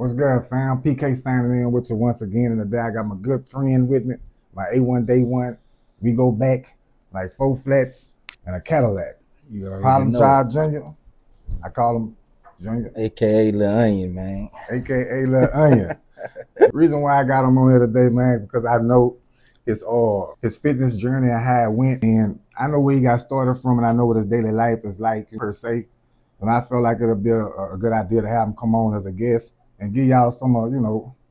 What's good, fam? PK signing in with you once again. And today I got my good friend with me, my A1 Day One. We go back like 4 flats and a Cadillac. You already Harlem know. Child Jr. I call him Junior, AKA Lil Onion, man. aka Lil Onion. The reason why I got him on here today, man, is because I know his fitness journey and how it went, and I know where he got started from, and I know what his daily life is like per se. And I feel like it'll be a good idea to have him come on as a guest and give y'all some of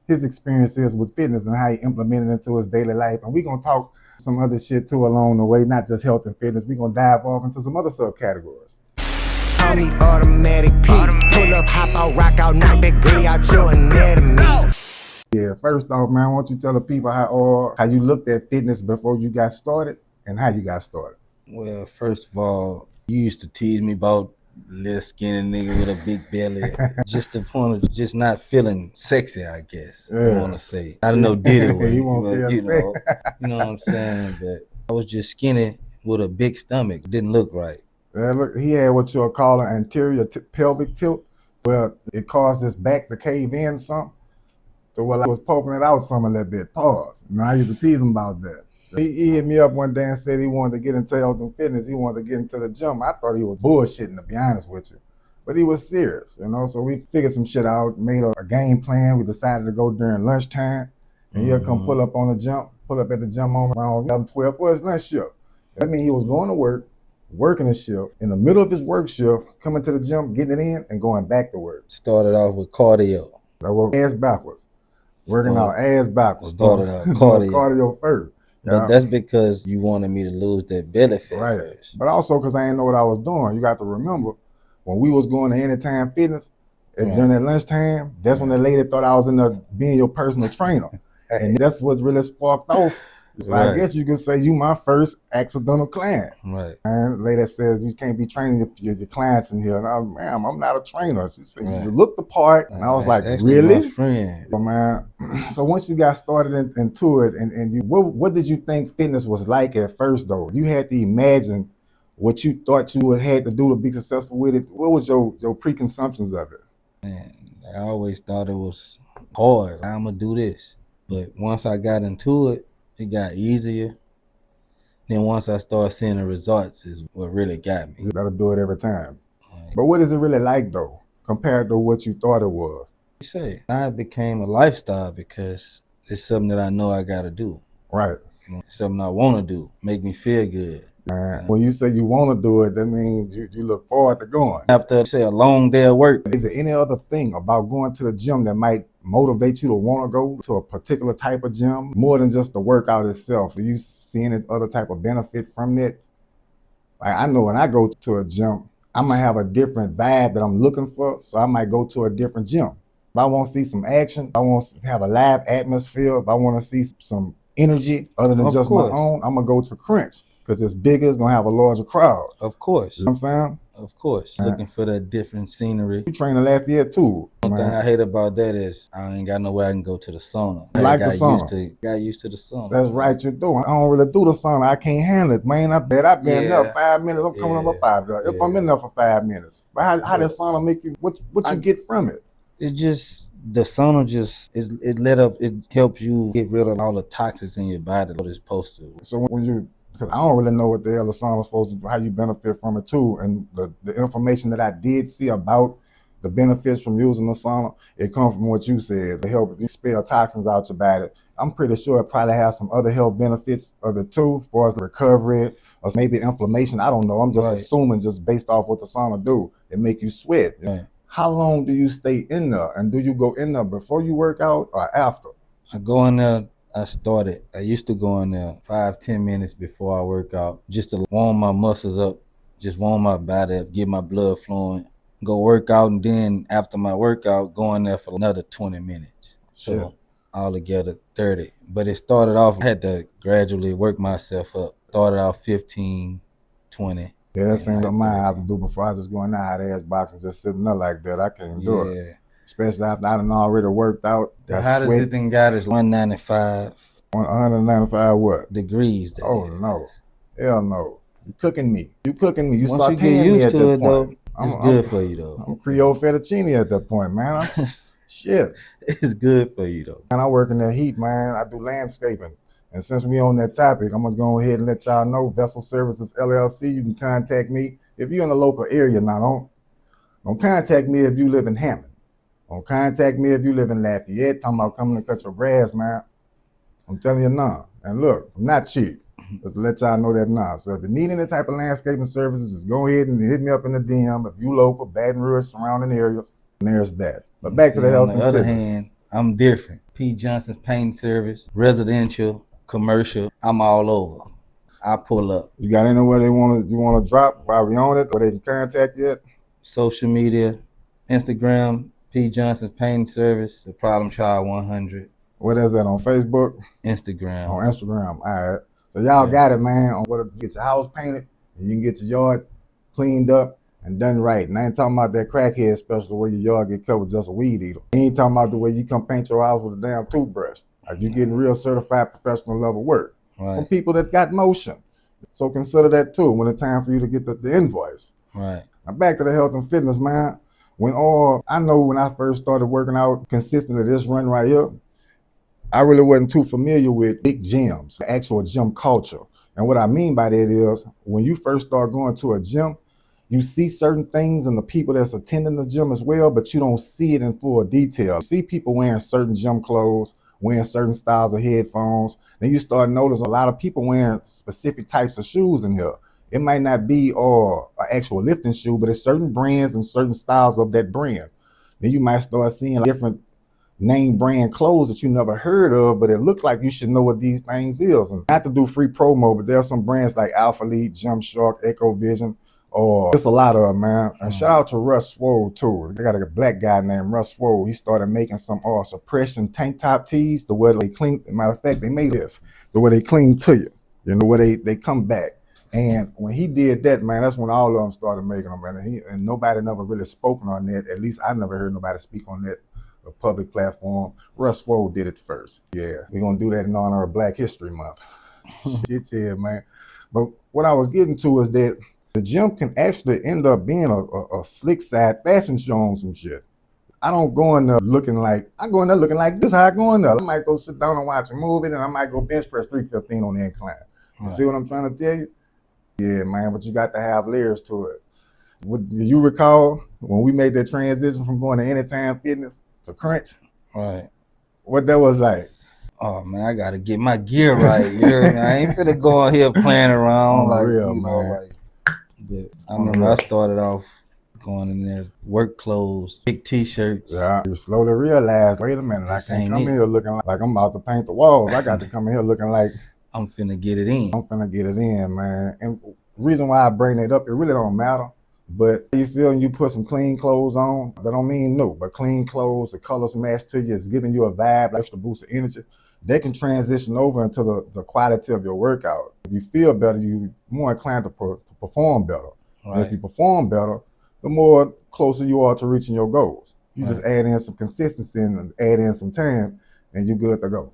his experiences with fitness and how he implemented it into his daily life. And we're gonna talk some other shit too along the way, not just health and fitness. We're gonna dive off into some other subcategories. Call me automatic P. Pull up, hop out, rock out, knock that gray out your anatomy. Yeah, first off, man, why don't you tell the people how you looked at fitness before you got started and how you got started? Well, first of all, you used to tease me about little skinny nigga with a big belly. Just the point of just not feeling sexy, I guess. Yeah. I want to say. I don't know did it way, You won't but, feel you know what I'm saying? But I was just skinny with a big stomach. Didn't look right. Look, he had what you'll call an anterior pelvic tilt. Well, it caused his back to cave in something. So I was poking it out some a little bit. Pause. I used to tease him about that. He hit me up one day and said he wanted to get into health and fitness. He wanted to get into the gym. I thought he was bullshitting, to be honest with you. But he was serious, So we figured some shit out, made a game plan. We decided to go during lunchtime. And he'll come pull up at the gym on around 11, 12 for his lunch shift. That means he was going to work, working a shift, in the middle of his work shift, coming to the gym, getting it in, and going back to work. Started off with cardio. That was ass backwards. Working out ass backwards. Started out cardio. Cardio first. But that's because you wanted me to lose that belly fat first. But also because I didn't know what I was doing. You got to remember, when we was going to Anytime Fitness, during that lunchtime, that's when the lady thought I was in there being your personal trainer. And that's what really sparked off. So I guess you could say you my first accidental client. Right. And the lady says, you can't be training your clients in here. And I was, ma'am, I'm not a trainer. She said, you look the part. And I was like, really? My friend. So, man, so once you got started into it, and you, what did you think fitness was like at first, though? You had to imagine what you thought you had to do to be successful with it. What was your preconceptions of it? Man, I always thought it was hard. I'm going to do this. But once I got into it, it got easier. Then once I started seeing the results is what really got me. You gotta do it every time. Right. But what is it really like, though, compared to what you thought it was? You say, now it became a lifestyle because it's something that I know I gotta do. Right. It's something I want to do, make me feel good. When you say you want to do it, that means you look forward to going. After, say, a long day of work. Is there any other thing about going to the gym that might motivate you to want to go to a particular type of gym more than just the workout itself? Do you see any other type of benefit from it? Like, I know when I go to a gym, I'm going to have a different vibe that I'm looking for, so I might go to a different gym. If I want to see some action, if I want to have a live atmosphere, if I want to see some energy other than just my own, I'm going to go to Crunch. Because it's bigger, it's gonna have a larger crowd. Of course. You know what I'm saying? Of course. Looking for that different scenery. You train in Lafayette too. One thing I hate about that is I ain't got nowhere I can go to the sauna. Like the sauna. Got used to the sauna. That's right, you do. I don't really do the sauna. I can't handle it, man. I've been in there 5 minutes. I'm coming up 5 minutes. If I'm in there for 5 minutes. But how does sauna make you, what you get from it? It just, the sauna just, it helps you get rid of all the toxins in your body that it's supposed to. So when you, because I don't really know what the hell the sauna is supposed to do, how you benefit from it too. And the information that I did see about the benefits from using the sauna, it comes from what you said. To help you expel toxins out your body. I'm pretty sure it probably has some other health benefits of it too, as far as recovery or maybe inflammation. I don't know. I'm just assuming just based off what the sauna do. It make you sweat. Right. How long do you stay in there? And do you go in there before you work out or after? I go in there. I used to go in there 5-10 minutes before I work out just to warm my muscles up, just warm my body up, get my blood flowing, go work out, and then after my workout, go in there for another 20 minutes. So altogether 30. But it started off, I had to gradually work myself up. Started off 15, 20. Yeah, that seems like mine I have to do before I just go in there, hot ass box and just sitting there like that. I can't do it. Especially after I done already worked out. The hottest it thing got is 195. 195 what? Degrees. Oh, no. Hell no. You cooking me. You Once you get used to it, though, it's good for you, though. I'm Creole fettuccine at that point, man. shit. It's good for you though. And I work in that heat, man. I do landscaping. And since we on that topic, I'm gonna go ahead and let y'all know Vessel Services LLC. You can contact me if you're in the local area. Now, don't contact me if you live in Hammond. Don't contact me if you live in Lafayette. Talking about coming to cut your grass, man. I'm telling you now. And look, I'm not cheap. Just to let y'all know that now. So if you need any type of landscaping services, just go ahead and hit me up in the DM. If you local, Baton Rouge, surrounding areas, and there's that. But back to the health and On the other fitness. hand, I'm different. P. Johnson's Painting Service, residential, commercial. I'm all over. I pull up. You got anywhere you want to drop while we on it, or they can contact you? Social media, Instagram, P. Johnson's Painting Service, The Problem Child 100. What is that on Facebook? Instagram. On Instagram. All right. So y'all got it, man. On what to get your house painted, and you can get your yard cleaned up and done right. And I ain't talking about that crackhead special where your yard get covered with just a weed eater. I ain't talking about the way you come paint your house with a damn toothbrush. Like you getting real certified professional level work from people that got motion. So consider that too when it's time for you to get the invoice. Right. Now back to the health and fitness, man. I know when I first started working out consistently this run right here, I really wasn't too familiar with big gyms, the actual gym culture. And what I mean by that is when you first start going to a gym, you see certain things in the people that's attending the gym as well, but you don't see it in full detail. You see people wearing certain gym clothes, wearing certain styles of headphones. Then you start noticing a lot of people wearing specific types of shoes in here. It might not be an actual lifting shoe, but it's certain brands and certain styles of that brand. Then you might start seeing different name brand clothes that you never heard of, but it looked like you should know what these things is. And not to do free promo, but there's some brands like Alpha Lead, Gymshark, Echo Vision, or it's a lot of them, man. And shout out to Russ Swole too. They got a black guy named Russ Swole. He started making some suppression tank top tees, the way they clean. Matter of fact, they made this, the way they clean to you. You know, where they come back. And when he did that, man, that's when all of them started making them, man. And nobody never really spoken on that. At least I never heard nobody speak on that. A public platform. Russ Swole did it first. Yeah, we're gonna do that in honor of Black History Month. Shit, yeah, man. But what I was getting to is that the gym can actually end up being a slick side fashion show on some shit. I don't go in there looking like, I go in there looking like this, how I go in there. I might go sit down and watch a movie, and I might go bench press 315 on the incline. You see what I'm trying to tell you? Yeah, man, but you got to have layers to it. Do you recall when we made that transition from going to Anytime Fitness to Crunch? Right. What that was like? Oh man, I gotta get my gear right. You heard me? I ain't finna go out here playing around like real, you know, man. But I remember I started off going in there, work clothes, big t-shirts. Yeah, you slowly realize, wait a minute, I can't come here looking like I'm about to paint the walls. I got to come in here looking like I'm finna get it in. I'm finna get it in, man. And the reason why I bring it up, it really don't matter. But you feel you put some clean clothes on, that don't mean no, but clean clothes, the colors match to you, it's giving you a vibe, extra boost of energy. They can transition over into the quality of your workout. If you feel better, you're more inclined to perform better. Right. And if you perform better, the more closer you are to reaching your goals. You just add in some consistency and add in some time, and you're good to go.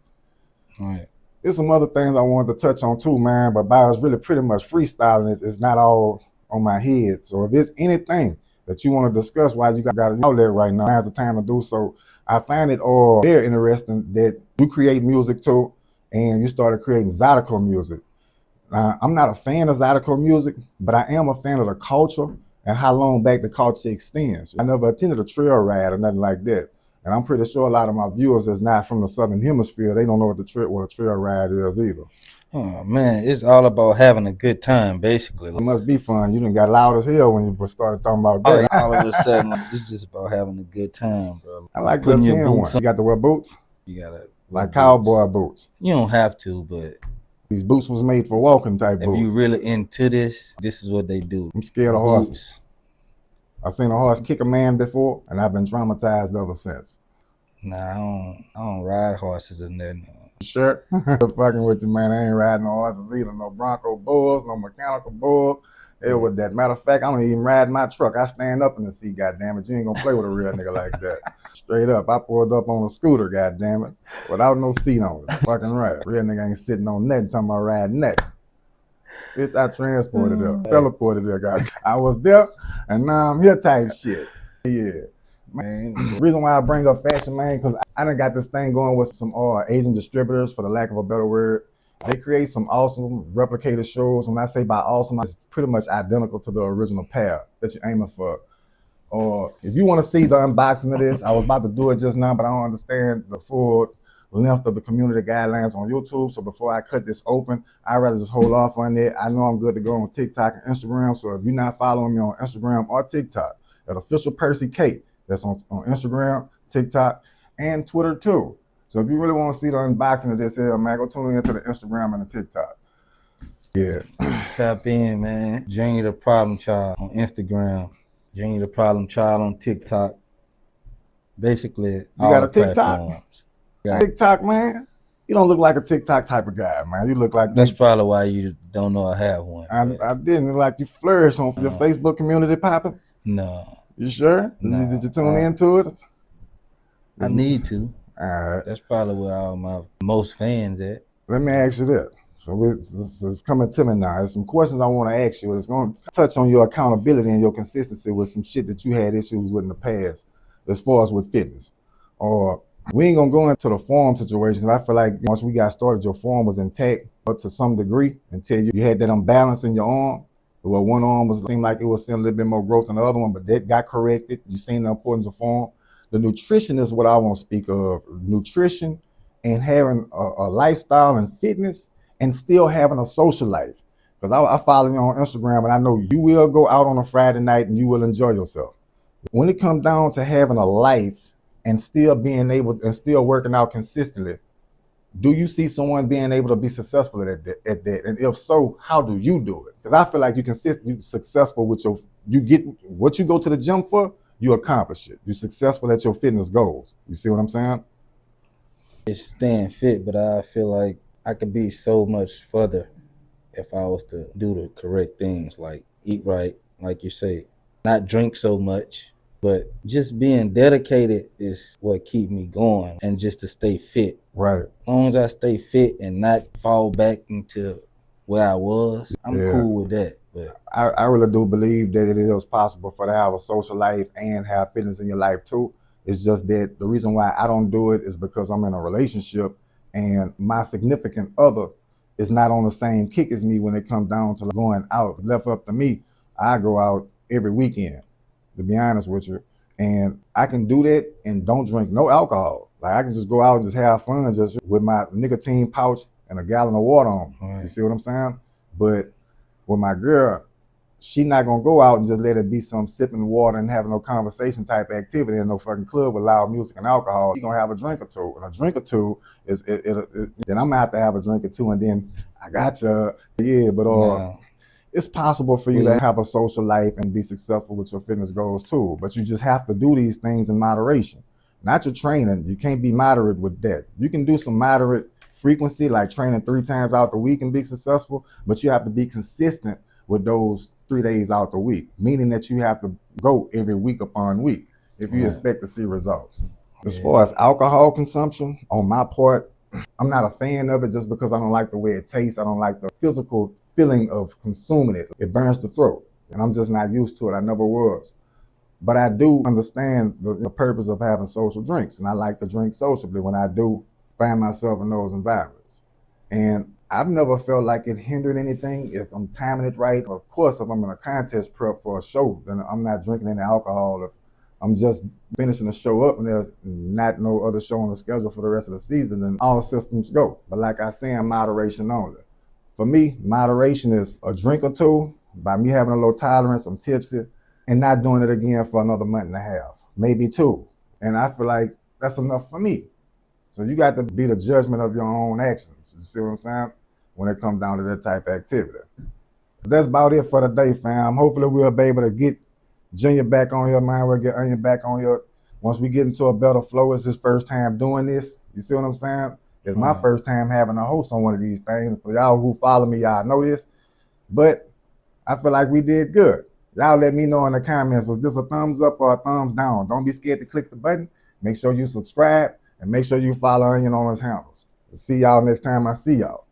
Right. There's some other things I wanted to touch on too, man, but I was really pretty much freestyling it. It's not all on my head. So if there's anything that you want to discuss while you got it out there right now, now's the time to do so. I find it all very interesting that you create music too, and you started creating Zydeco music. Now, I'm not a fan of Zydeco music, but I am a fan of the culture and how long back the culture extends. I never attended a trail ride or nothing like that. And I'm pretty sure a lot of my viewers that's not from the Southern Hemisphere, they don't know what a trail ride is either. Oh man, it's all about having a good time, basically. It must be fun. You done got loud as hell when you started talking about that. All of a sudden, it's just about having a good time, bro. I like the 10 one. You got to wear boots? You gotta like cowboy boots. You don't have to, but these boots was made for walking type boots. If you really into this is what they do. I'm scared of horses. I seen a horse kick a man before, and I've been traumatized ever since. Nah, I don't ride horses or nothing. Sure. Fucking with you, man. I ain't riding no horses either. No Bronco Bulls, no mechanical Bulls. Hell with that. Matter of fact, I don't even ride my truck. I stand up in the seat, goddammit. You ain't gonna play with a real nigga like that. Straight up. I pulled up on a scooter, goddammit, without no seat on it. Fucking right. Real nigga ain't sitting on nothing talking about riding that. Bitch, I transported her. Teleported her, god. I was there, and now I'm here type shit. Yeah. Man, the reason why I bring up fashion, man, because I done got this thing going with some Asian distributors, for the lack of a better word. They create some awesome replicated shows. When I say by awesome, it's pretty much identical to the original pair that you're aiming for. Or if you want to see the unboxing of this, I was about to do it just now, but I don't understand the full length of the community guidelines on YouTube. So before I cut this open, I'd rather just hold off on that. I know I'm good to go on TikTok and Instagram. So if you're not following me on Instagram or TikTok, at official Percy K, that's on Instagram, TikTok, and Twitter too. So if you really want to see the unboxing of this here, man, go tune into the Instagram and the TikTok. Yeah. Tap in, man. Junior the Problem Child on Instagram. Junior the Problem Child on TikTok. Basically, You all got a the TikTok? platforms. TikTok, man? You don't look like a TikTok type of guy, man. You look like That's probably why you don't know I have one. I didn't look like you flourish on your Facebook community popping. No. You sure? No. Did you tune into it? I need to. All right. That's probably where all my most fans at. Let me ask you this. So it's coming to me now. There's some questions I want to ask you. It's going to touch on your accountability and your consistency with some shit that you had issues with in the past, as far as with fitness. Or we ain't going to go into the form situation. I feel like once we got started, your form was intact up to some degree until you had that imbalance in your arm. Well, one arm seemed like it was seeing a little bit more growth than the other one, but that got corrected. You seen the importance of form. The nutrition is what I want to speak of. Nutrition and having a lifestyle and fitness and still having a social life. Because I follow you on Instagram and I know you will go out on a Friday night and you will enjoy yourself. When it comes down to having a life and still being able and still working out consistently, do you see someone being able to be successful at that? And if so, how do you do it? Because I feel like you're successful with you get what you go to the gym for, you accomplish it. You're successful at your fitness goals. You see what I'm saying? It's staying fit, but I feel like I could be so much further if I was to do the correct things, like eat right, like you say, not drink so much, but just being dedicated is what keep me going, and just to stay fit. Right. As long as I stay fit and not fall back into where I was, I'm cool with that. But I really do believe that it is possible for to have a social life and have fitness in your life too. It's just that the reason why I don't do it is because I'm in a relationship and my significant other is not on the same kick as me when it comes down to going out. Left up to me, I go out every weekend, to be honest with you. And I can do that and don't drink no alcohol. Like I can just go out and just have fun just with my nicotine pouch and a gallon of water on. Right. You see what I'm saying? But with my girl, she not gonna go out and just let it be some sipping water and having no conversation type activity in no fucking club with loud music and alcohol. She gonna have a drink or two, and a drink or two is then I'm gonna have to have a drink or two, and then I got you, yeah. But it's possible for you to have a social life and be successful with your fitness goals too. But you just have to do these things in moderation. Not your training. You can't be moderate with that. You can do some moderate frequency, like training 3 times out the week and be successful, but you have to be consistent with those 3 days out the week, meaning that you have to go every week upon week if you expect to see results. As far as alcohol consumption, on my part, I'm not a fan of it just because I don't like the way it tastes. I don't like the physical feeling of consuming it. It burns the throat, and I'm just not used to it. I never was. But I do understand the purpose of having social drinks, and I like to drink sociably when I do find myself in those environments. And I've never felt like it hindered anything if I'm timing it right. Of course, if I'm in a contest prep for a show, then I'm not drinking any alcohol. If I'm just finishing the show up and there's not no other show on the schedule for the rest of the season, then all systems go. But like I say, in moderation only. For me, moderation is a drink or two. By me having a low tolerance, I'm tipsy, and not doing it again for another month and a half, maybe 2. And I feel like that's enough for me. So you got to be the judgment of your own actions. You see what I'm saying? When it comes down to that type of activity. That's about it for the day, fam. Hopefully we'll be able to get Junior back on here, man. We'll get Onion back on here. Once we get into a better flow, it's his first time doing this. You see what I'm saying? It's my first time having a host on one of these things. For y'all who follow me, y'all know this. But I feel like we did good. Y'all let me know in the comments, was this a thumbs up or a thumbs down? Don't be scared to click the button. Make sure you subscribe and make sure you follow Onion on his handles. See y'all next time I see y'all.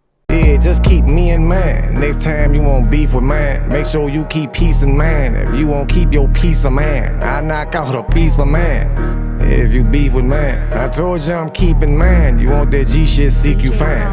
head, just keep me in mind. Next time you want beef with mine, make sure you keep peace in mind. If you won't keep your peace of mind, I knock out a piece of man. If you beef with mine, I told you I'm keeping mine. You want that G shit, seek you find.